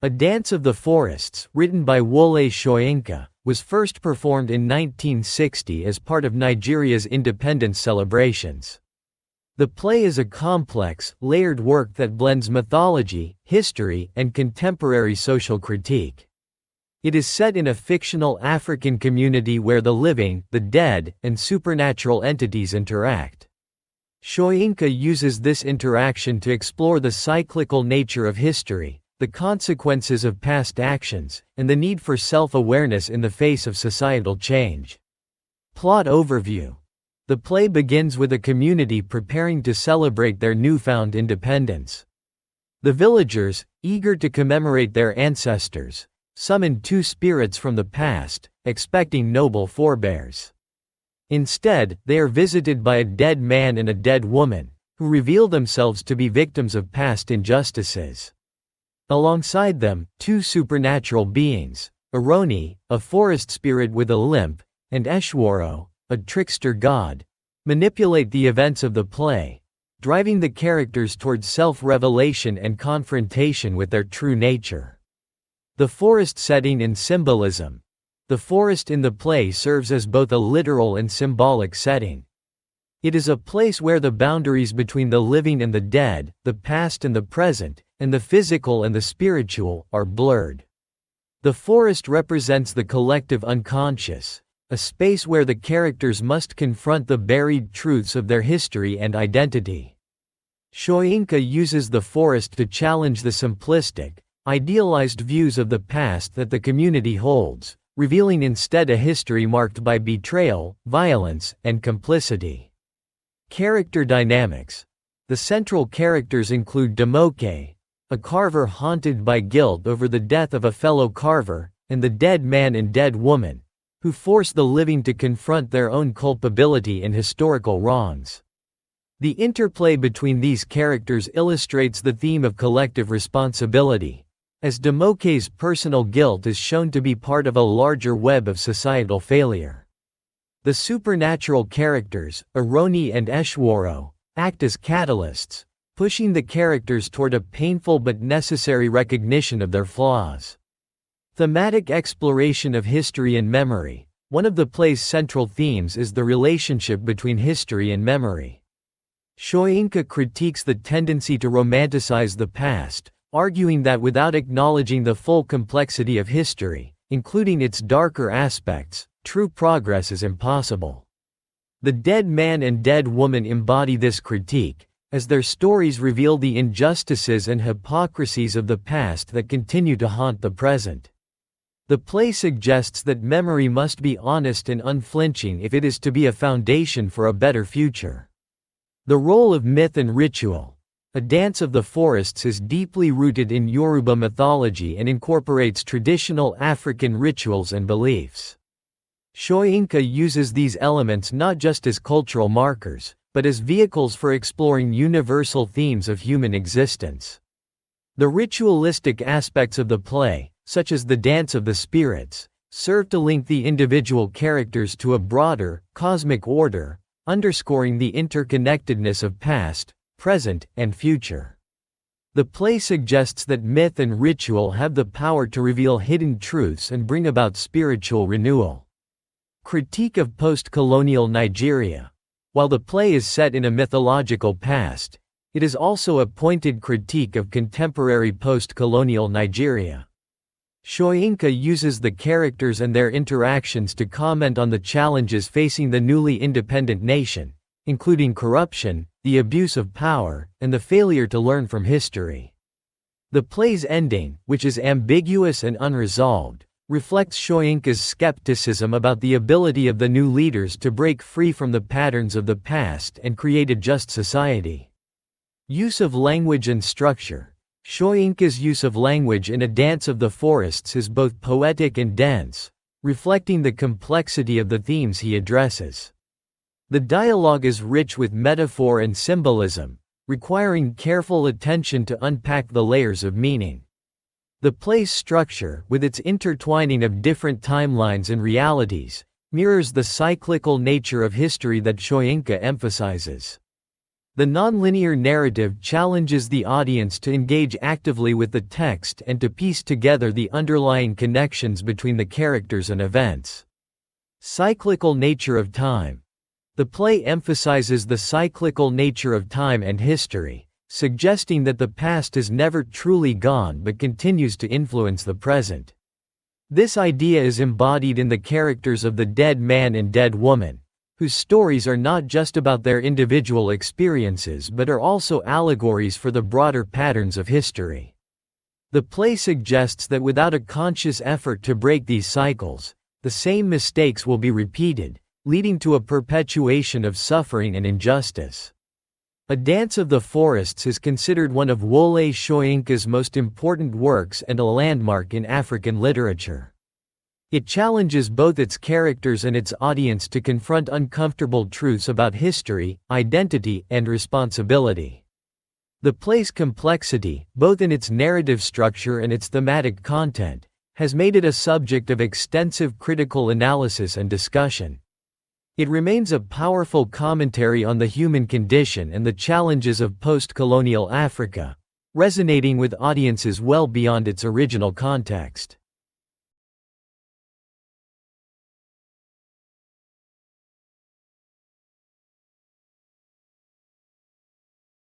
A Dance of the Forests, written by Wole Soyinka, was first performed in 1960 as part of Nigeria's independence celebrations. The play is a complex, layered work that blends mythology, history, and contemporary social critique. It is set in a fictional African community where the living, the dead, and supernatural entities interact. Soyinka uses this interaction to explore the cyclical nature of history, the consequences of past actions, and the need for self-awareness in the face of societal change. Plot overview. The play begins with a community preparing to celebrate their newfound independence. The villagers, eager to commemorate their ancestors, summon two spirits from the past, expecting noble forebears. Instead, they are visited by a dead man and a dead woman, who reveal themselves to be victims of past injustices. Alongside them, two supernatural beings, Aroni, a forest spirit with a limp, and Eshwaro, a trickster god, manipulate the events of the play, driving the characters towards self-revelation and confrontation with their true nature. The forest setting and symbolism. The forest in the play serves as both a literal and symbolic setting. It is a place where the boundaries between the living and the dead, the past and the present, and the physical and the spiritual, are blurred. The forest represents the collective unconscious, a space where the characters must confront the buried truths of their history and identity. Soyinka uses the forest to challenge the simplistic, idealized views of the past that the community holds, revealing instead a history marked by betrayal, violence, and complicity. Character dynamics. The central characters include Demoke, a carver haunted by guilt over the death of a fellow carver, and the dead man and dead woman, who force the living to confront their own culpability in historical wrongs. The interplay between these characters illustrates the theme of collective responsibility, as Demoke's personal guilt is shown to be part of a larger web of societal failure. The supernatural characters, Aroni and Eshwaro, act as catalysts, pushing the characters toward a painful but necessary recognition of their flaws. Thematic exploration of history and memory. One of the play's central themes is the relationship between history and memory. Soyinka critiques the tendency to romanticize the past, arguing that without acknowledging the full complexity of history, including its darker aspects, true progress is impossible. The dead man and dead woman embody this critique, as their stories reveal the injustices and hypocrisies of the past that continue to haunt the present. The play suggests that memory must be honest and unflinching if it is to be a foundation for a better future. The role of myth and ritual. A Dance of the Forests is deeply rooted in Yoruba mythology and incorporates traditional African rituals and beliefs. Soyinka uses these elements not just as cultural markers, but as vehicles for exploring universal themes of human existence. The ritualistic aspects of the play, such as the Dance of the Spirits, serve to link the individual characters to a broader, cosmic order, underscoring the interconnectedness of past, present, and future. The play suggests that myth and ritual have the power to reveal hidden truths and bring about spiritual renewal. Critique of post-colonial Nigeria. While the play is set in a mythological past, it is also a pointed critique of contemporary post-colonial Nigeria. Soyinka uses the characters and their interactions to comment on the challenges facing the newly independent nation, including corruption, the abuse of power, and the failure to learn from history. The play's ending, which is ambiguous and unresolved, reflects Soyinka's skepticism about the ability of the new leaders to break free from the patterns of the past and create a just society. Use of language and structure. Soyinka's use of language in A Dance of the Forests is both poetic and dense, reflecting the complexity of the themes he addresses. The dialogue is rich with metaphor and symbolism, requiring careful attention to unpack the layers of meaning. The play's structure, with its intertwining of different timelines and realities, mirrors the cyclical nature of history that Soyinka emphasizes. The nonlinear narrative challenges the audience to engage actively with the text and to piece together the underlying connections between the characters and events. Cyclical nature of time. The play emphasizes the cyclical nature of time and history, suggesting that the past is never truly gone but continues to influence the present. This idea is embodied in the characters of the dead man and dead woman, whose stories are not just about their individual experiences but are also allegories for the broader patterns of history. The play suggests that without a conscious effort to break these cycles, the same mistakes will be repeated, leading to a perpetuation of suffering and injustice. A Dance of the Forests is considered one of Wole Soyinka's most important works and a landmark in African literature. It challenges both its characters and its audience to confront uncomfortable truths about history, identity, and responsibility. The play's complexity, both in its narrative structure and its thematic content, has made it a subject of extensive critical analysis and discussion. It remains a powerful commentary on the human condition and the challenges of post-colonial Africa, resonating with audiences well beyond its original context.